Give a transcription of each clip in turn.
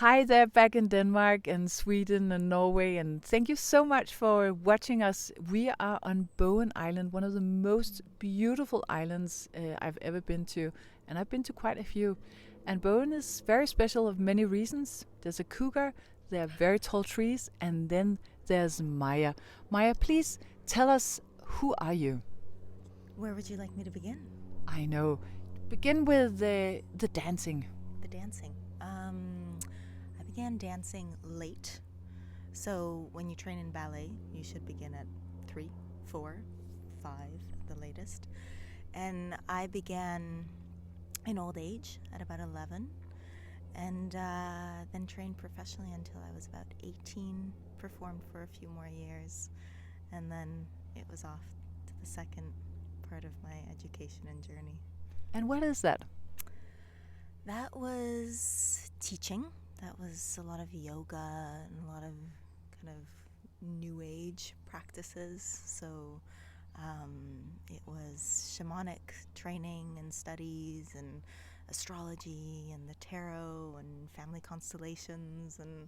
Hi there, back in Denmark and Sweden and Norway, and thank you so much for watching us. We are on Bowen Island, one of the most beautiful islands I've ever been to, and I've been to quite a few. And Bowen is very special of many reasons. There's a cougar, there are very tall trees, and then there's Maya. Maya, please tell us, who are you? Where would you like me to begin? I know. Begin with the dancing. The dancing. I began dancing late. So when you train in ballet, you should begin at 3, 4, 5 at the latest. And I began in old age at about 11 and then trained professionally until I was about 18, performed for a few more years, and then it was off to the second part of my education and journey. And what is that? That was teaching. That was a lot of yoga and a lot of kind of new age practices. So it was shamanic training and studies and astrology and the tarot and family constellations and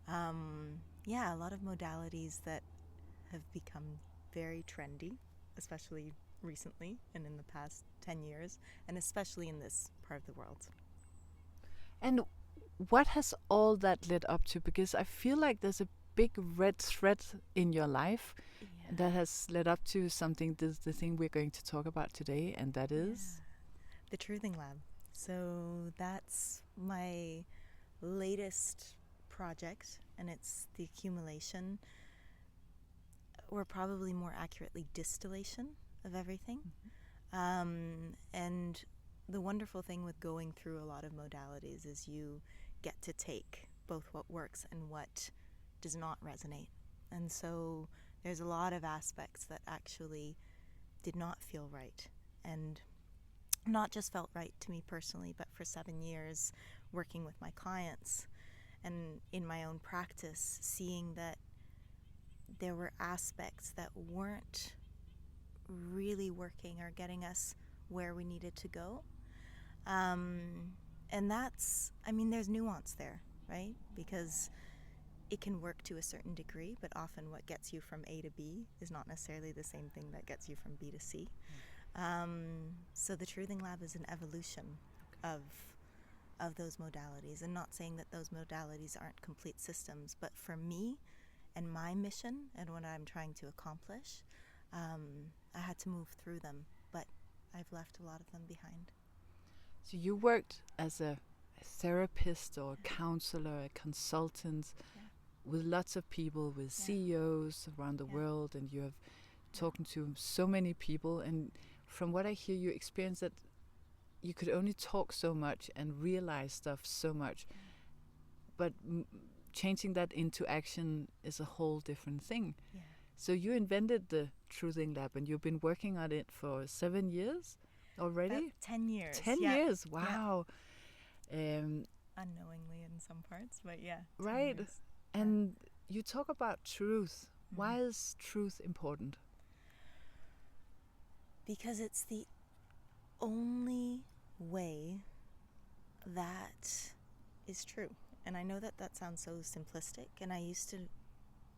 a lot of modalities that have become very trendy, especially recently and in the past 10 years, and especially in this part of the world. And what has all that led up to? Because I feel like there's a big red thread in your life that has led up to something, the thing we're going to talk about today, and that is? The Truthing Lab. So that's my latest project, and it's the accumulation, or probably more accurately distillation of everything. And the wonderful thing with going through a lot of modalities is you get to take both what works and what does not resonate. And so there's a lot of aspects that actually did not feel right, and not just felt right to me personally, but for 7 years working with my clients and in my own practice, seeing that there were aspects that weren't really working or getting us where we needed to go. And that's, there's nuance there, right? Because it can work to a certain degree, but often what gets you from A to B is not necessarily the same thing that gets you from B to C. So the Truthing Lab is an evolution of those modalities, and not saying that those modalities aren't complete systems, but for me and my mission and what I'm trying to accomplish, I had to move through them, but I've left a lot of them behind. So you worked as a therapist or a counselor, a consultant with lots of people, with CEOs around the world, and you have talked to so many people. And from what I hear, you experienced that you could only talk so much and realize stuff so much, but changing that into action is a whole different thing. So you invented the Truthing Lab, and you've been working on it for 7 years already? About 10 years. 10 years, wow. Unknowingly in some parts, but right. Years. And you talk about truth. Why is truth important? Because it's the only way that is true. And I know that that sounds so simplistic, and I used to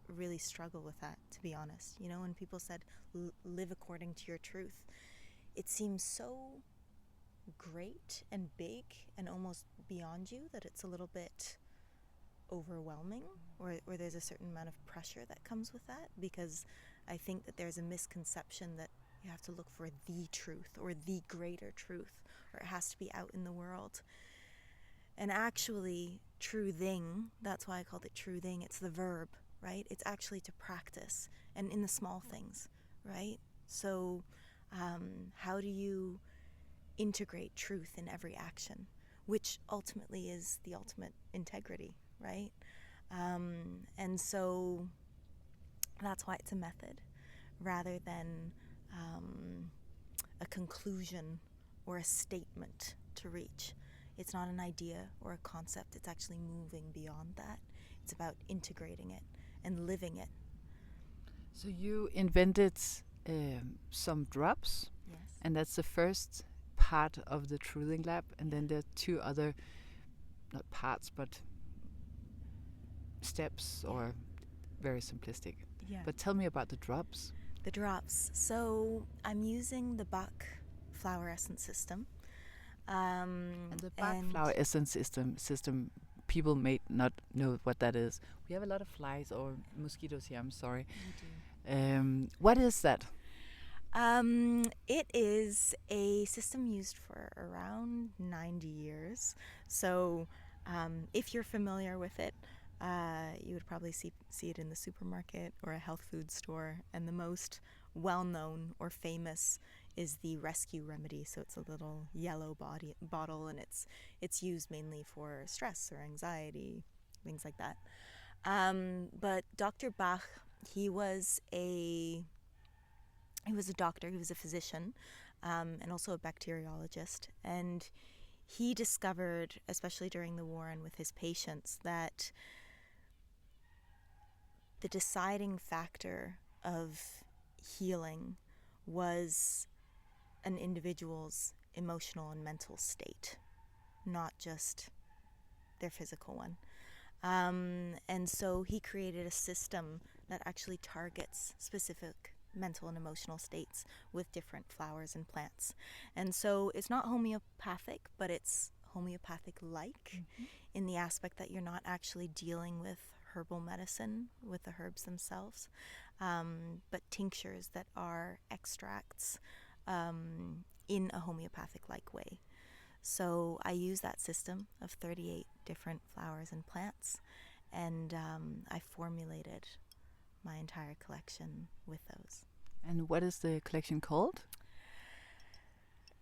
really struggle with that, to be honest. You know, when people said, live according to your truth, it seems so great and big and almost beyond you that it's a little bit overwhelming, or there's a certain amount of pressure that comes with that, because I think that there's a misconception that you have to look for the truth or the greater truth, or it has to be out in the world. And actually, truthing, that's why I called it truthing, it's the verb, right? It's actually to practice, and in the small things, right? So how do you integrate truth in every action, which ultimately is the ultimate integrity, right? And so that's why it's a method rather than a conclusion or a statement to reach. It's not an idea or a concept. It's actually moving beyond that. It's about integrating it and living it. So you invented some drops, Yes. and that's the first part of the Truthing Lab, and then there are 2 other, not parts, but steps, Yeah. or very simplistic. Yeah. But tell me about the drops. The drops. So I'm using the Bach flower essence system. And the Bach flower essence system, people may not know what that is. We have a lot of flies or mosquitoes here. I'm sorry. What is that? It is a system used for around 90 years. So if you're familiar with it, you would probably see it in the supermarket or a health food store. And the most well-known or famous is the rescue remedy. So it's a little yellow bottle, and it's used mainly for stress or anxiety, things like that. But Dr. Bach, he was a doctor, he was a physician, and also a bacteriologist. And he discovered, especially during the war and with his patients, that the deciding factor of healing was an individual's emotional and mental state, not just their physical one. And so he created a system that actually targets specific mental and emotional states with different flowers and plants. And so it's not homeopathic, but it's homeopathic-like in the aspect that you're not actually dealing with herbal medicine, with the herbs themselves, but tinctures that are extracts in a homeopathic-like way. So I use that system of 38 different flowers and plants, and I formulated my entire collection with those. And what is the collection called?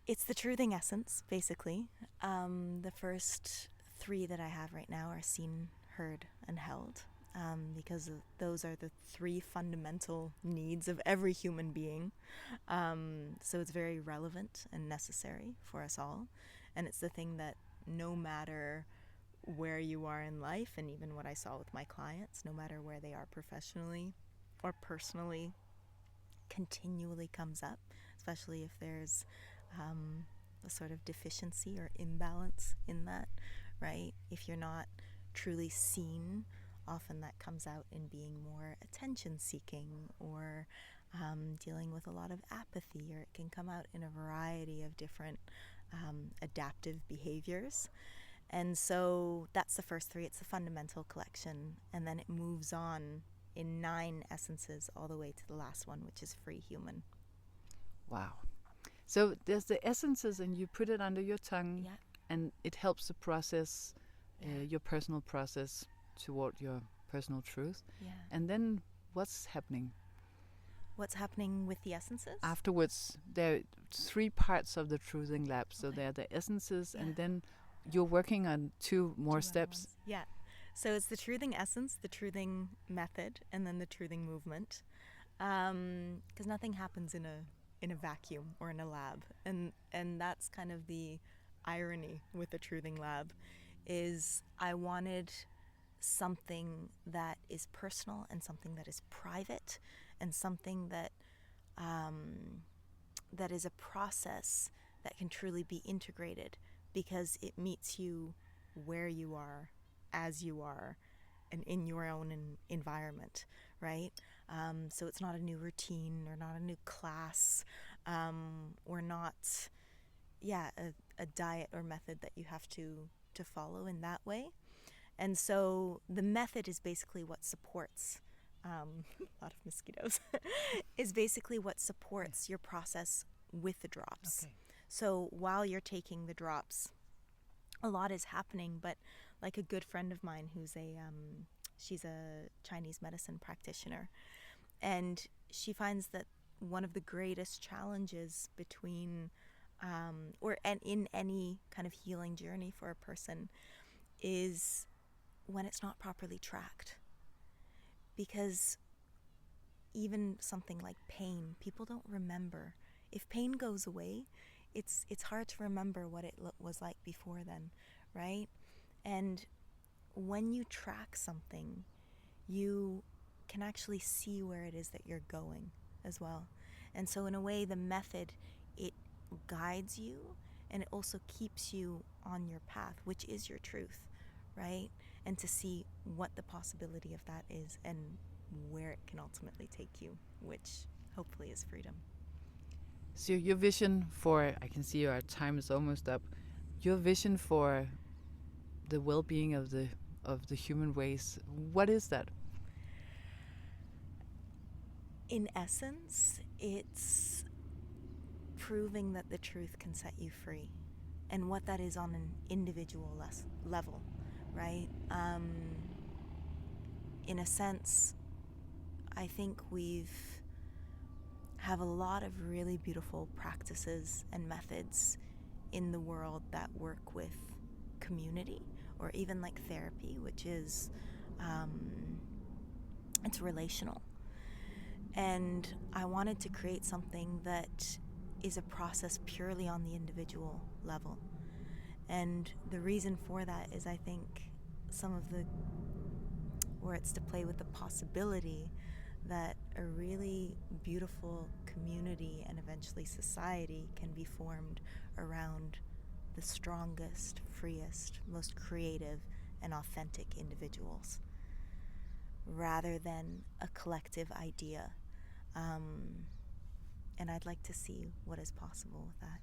It's the Truthing Essence, basically. The first 3 that I have right now are Seen, Heard, and Held, because those are the 3 fundamental needs of every human being. So it's very relevant and necessary for us all. And it's the thing that no matter where you are in life, and even what I saw with my clients, no matter where they are professionally or personally, continually comes up, especially if there's a sort of deficiency or imbalance in that, right? If you're not truly seen, often that comes out in being more attention-seeking or dealing with a lot of apathy, or it can come out in a variety of different adaptive behaviors. And so that's the first 3. It's a fundamental collection, and then it moves on in 9 essences all the way to the last one, which is Free Human. Wow. So there's the essences, and you put it under your tongue, Yeah. and it helps to process your personal process toward your personal truth. Yeah. And then what's happening? What's happening with the essences? Afterwards, there are 3 parts of the Truthing Lab. So there are the essences, and then you're working on 2 more 2 steps. ones. Yeah. So it's the Truthing Essence, the Truthing Method, and then the Truthing Movement. Because nothing happens in a vacuum or in a lab. And that's kind of the irony with the Truthing Lab, is I wanted something that is personal and something that is private and something that that is a process that can truly be integrated, because it meets you where you are, as you are, and in your own environment, right? So it's not a new routine or not a new class, or not, a diet or method that you have to follow in that way. And so the method is basically what supports, a lot of mosquitoes, is basically what supports your process with the drops. Okay. So while you're taking the drops, a lot is happening, but like a good friend of mine who's she's a Chinese medicine practitioner, and she finds that one of the greatest challenges between, in any kind of healing journey for a person, is when it's not properly tracked. Because even something like pain, people don't remember. If pain goes away, it's hard to remember what it was like before then, right? And when you track something, you can actually see where it is that you're going as well. And so in a way, the method, it guides you, and it also keeps you on your path, which is your truth, right? And to see what the possibility of that is and where it can ultimately take you, which hopefully is freedom. So your vision for, I can see our time is almost up. Your vision for the well-being of the human race, what is that? In essence, it's proving that the truth can set you free, and what that is on an individual level, right? In a sense, I think we've have a lot of really beautiful practices and methods in the world that work with community, or even like therapy, which is it's relational. And I wanted to create something that is a process purely on the individual level. And the reason for that is, I think, where it's to play with the possibility that a really beautiful community and eventually society can be formed around the strongest, freest, most creative, and authentic individuals, rather than a collective idea. And I'd like to see what is possible with that.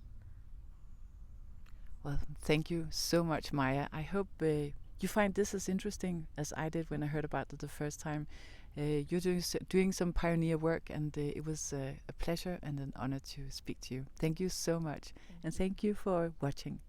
Well, thank you so much, Maya. I hope you find this as interesting as I did when I heard about it the first time. You're doing some pioneer work, and it was a pleasure and an honor to speak to you. Thank you so much, and thank you for watching.